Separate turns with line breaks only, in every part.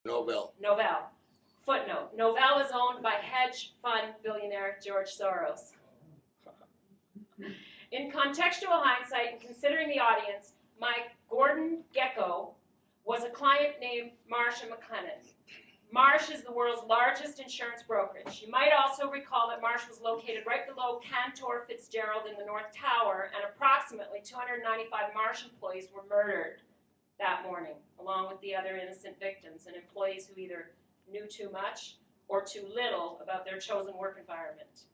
Novell.
Novell. Footnote, Novell is owned by hedge fund billionaire George Soros. In contextual hindsight and considering the audience, my Gordon Gecko was a client named Marsh & McLennan. Marsh is the world's largest insurance brokerage. You might also recall that Marsh was located right below Cantor Fitzgerald in the North Tower, and approximately 295 Marsh employees were murdered that morning, along with the other innocent victims and employees who either knew too much or too little about their chosen work environment.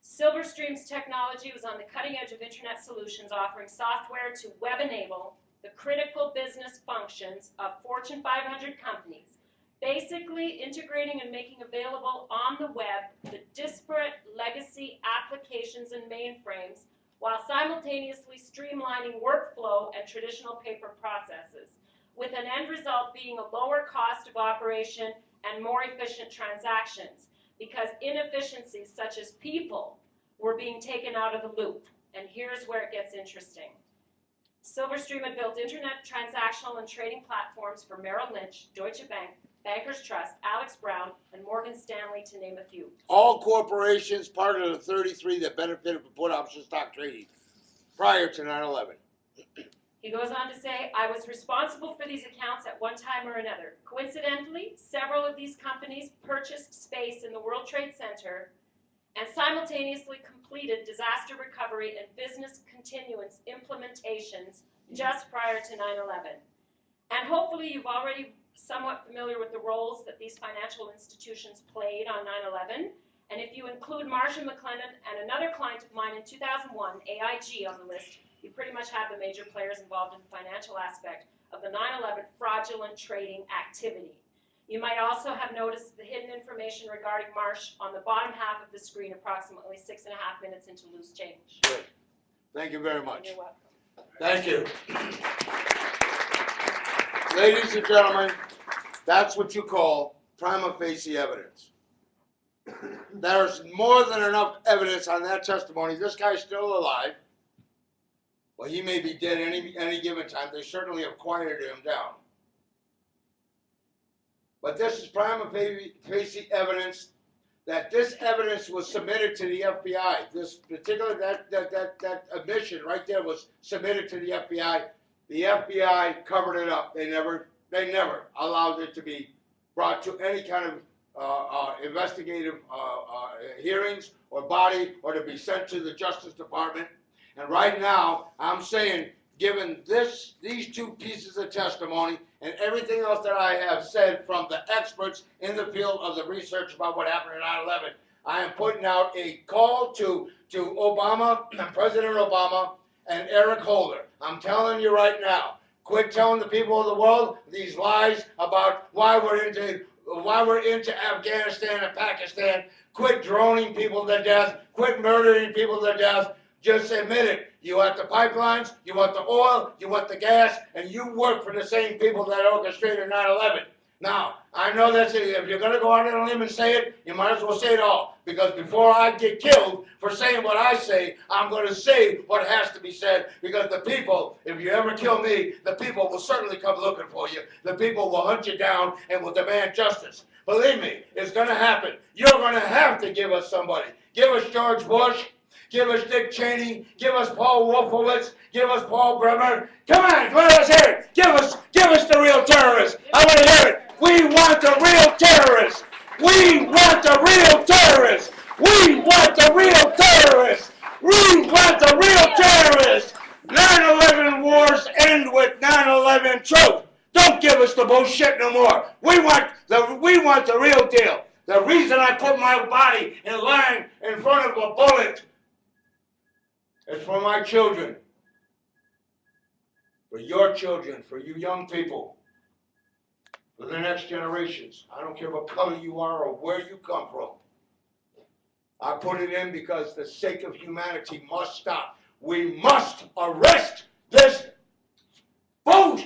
Silverstream's technology was on the cutting edge of internet solutions, offering software to web-enable the critical business functions of Fortune 500 companies, basically integrating and making available on the web the disparate legacy applications and mainframes while simultaneously streamlining workflow and traditional paper processes, with an end result being a lower cost of operation and more efficient transactions, because inefficiencies such as people were being taken out of the loop. And here's where it gets interesting. Silverstream had built internet transactional and trading platforms for Merrill Lynch, Deutsche Bank, Bankers Trust, Alex Brown, and Morgan Stanley, to name a few.
All corporations part of the 33 that benefited from put option stock trading prior to 9/11.
He goes on to say, I was responsible for these accounts at one time or another. Coincidentally, several of these companies purchased space in the World Trade Center and simultaneously completed disaster recovery and business continuance implementations just prior to 9/11. And hopefully you've already somewhat familiar with the roles that these financial institutions played on 9/11. And if you include Marsh & McLennan and another client of mine in 2001, AIG, on the list, you pretty much have the major players involved in the financial aspect of the 9/11 fraudulent trading activity. You might also have noticed the hidden information regarding Marsh on the bottom half of the screen, approximately 6.5 minutes into loose change.
Good. Thank you very much.
You're welcome.
Thank you. Ladies and gentlemen, that's what you call prima facie evidence. There's more than enough evidence on that testimony. This guy's still alive. Well, he may be dead any given time. They certainly have quieted him down. But this is prima facie evidence that this evidence was submitted to the FBI. This particular, that admission right there was submitted to the FBI. The FBI covered it up. They never allowed it to be brought to any kind of investigative hearings or body, or to be sent to the Justice Department. And right now, I'm saying, given these two pieces of testimony and everything else that I have said from the experts in the field of the research about what happened at 9/11, I am putting out a call to Obama and President Obama and Eric Holder. I'm telling you right now, quit telling the people of the world these lies about why we're into Afghanistan and Pakistan. Quit droning people to death. Quit murdering people to death. Just admit it. You want the pipelines, you want the oil, you want the gas, and you work for the same people that orchestrated 9/11. Now, I know that if you're going to go out on a limb and say it, you might as well say it all. Because before I get killed for saying what I say, I'm going to say what has to be said. Because the people, if you ever kill me, the people will certainly come looking for you. The people will hunt you down and will demand justice. Believe me, it's going to happen. You're going to have to give us somebody. Give us George Bush. Give us Dick Cheney. Give us Paul Wolfowitz. Give us Paul Bremer. Come on, let us hear it. Give us the real terrorists. I want to hear it. We want the real terrorists. We want the real terrorists. We want the real terrorists. We want the real terrorists. 9/11 wars end with 9/11 truth. Don't give us the bullshit no more. We want the real deal. The reason I put my body in line in front of a bullet is for my children, for your children, for you young people, for the next generations. I don't care what color you are or where you come from. I put it in because the sake of humanity must stop. We must arrest this bull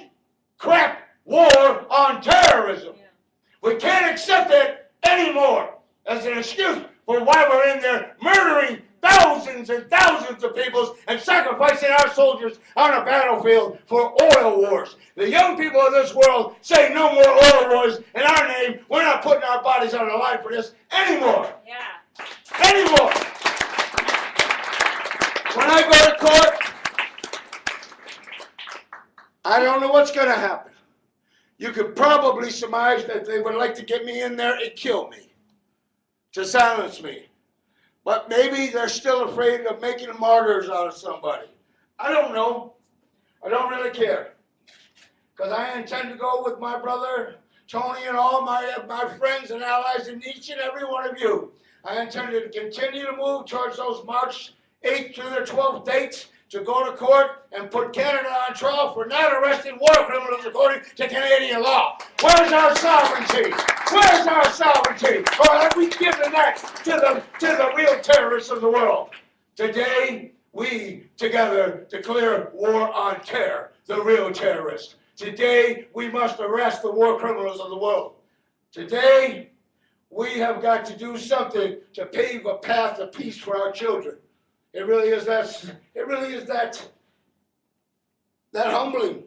crap war on terrorism. Yeah. We can't accept it anymore as an excuse for why we're in there murdering thousands and thousands of people and sacrificing our soldiers on a battlefield for oil wars. The young people of this world say no more oil wars in our name. We're not putting our bodies on the line for this anymore.
Yeah.
Anymore. When I go to court, I don't know what's going to happen. You could probably surmise that they would like to get me in there and kill me, to silence me. But maybe they're still afraid of making martyrs out of somebody. I don't know. I don't really care. Because I intend to go with my brother, Tony, and all my friends and allies, and each and every one of you. I intend to continue to move towards those March 8th to the 12th dates, to go to court and put Canada on trial for not arresting war criminals according to Canadian law. Where's our sovereignty? Where's our sovereignty? Or have we given that to the real terrorists of the world? Today, we together declare war on terror, the real terrorists. Today, we must arrest the war criminals of the world. Today, we have got to do something to pave a path of peace for our children. It really is that humbling.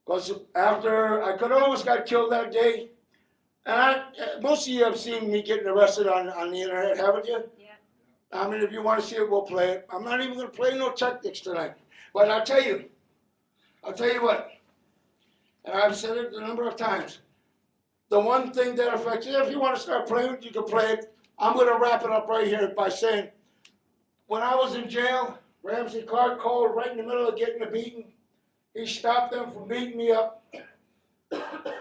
Because after I could almost got killed that day, and most of you have seen me getting arrested on the internet, haven't you?
Yeah.
I mean, if you want to see it, we'll play it. I'm not even going to play no tactics tonight. But I'll tell you what, and I've said it a number of times, the one thing that affects you, if you want to start playing it, you can play it. I'm going to wrap it up right here by saying, when I was in jail, Ramsey Clark called right in the middle of getting a beating. He stopped them from beating me up.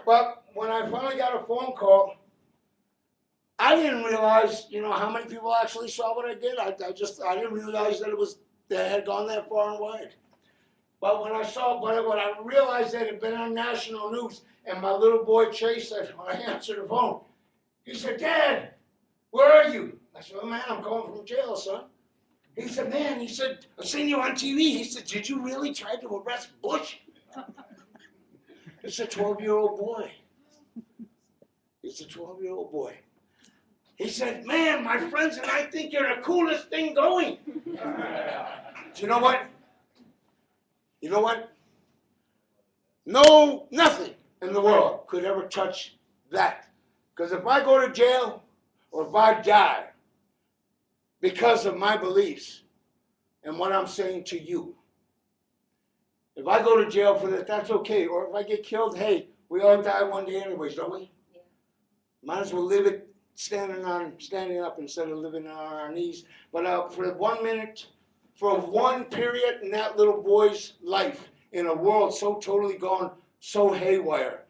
But when I finally got a phone call, I didn't realize, how many people actually saw what I did. I didn't realize that they had gone that far and wide. But when I realized that it had been on national news, and my little boy Chase said, when I answered the phone, he said, "Dad, where are you?" I said, "Oh man, I'm calling from jail, son." He said, "Man," "I've seen you on TV." He said, "Did you really try to arrest Bush?" It's a 12-year-old boy. He's a 12-year-old boy. He said, "Man, my friends and I think you're the coolest thing going." Do you know what? You know what? No, nothing in the world could ever touch that. Because if I go to jail or if I die because of my beliefs and what I'm saying to you, if I go to jail for that, that's okay. Or if I get killed, hey, we all die one day anyways, don't we? Yeah. Might as well live it standing up instead of living on our knees. But for 1 minute, for one period in that little boy's life, in a world so totally gone, so haywire,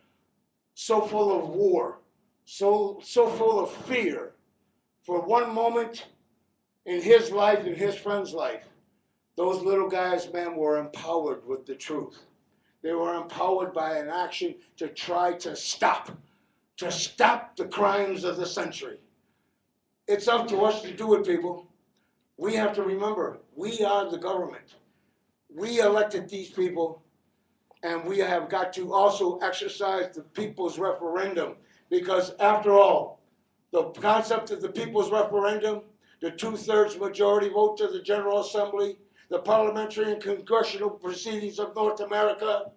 so full of war, so full of fear, for one moment in his life, in his friend's life, those little guys, man, were empowered with the truth. They were empowered by an action to try to stop the crimes of the century. It's up to us to do it, people. We have to remember, we are the government. We elected these people, and we have got to also exercise the people's referendum, because after all, the concept of the people's referendum, the 2/3 majority vote to the General Assembly, the parliamentary and congressional proceedings of North America,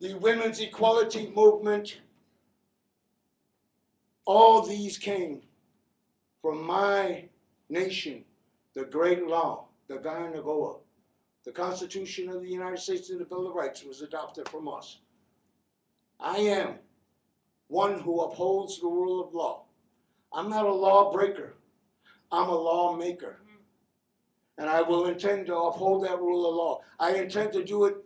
the women's equality movement, all these came from my nation, the great law, the Guyana-Goa. The Constitution of the United States and the Bill of Rights was adopted from us. I am one who upholds the rule of law. I'm not a lawbreaker. I'm a lawmaker. And I will intend to uphold that rule of law. I intend to do it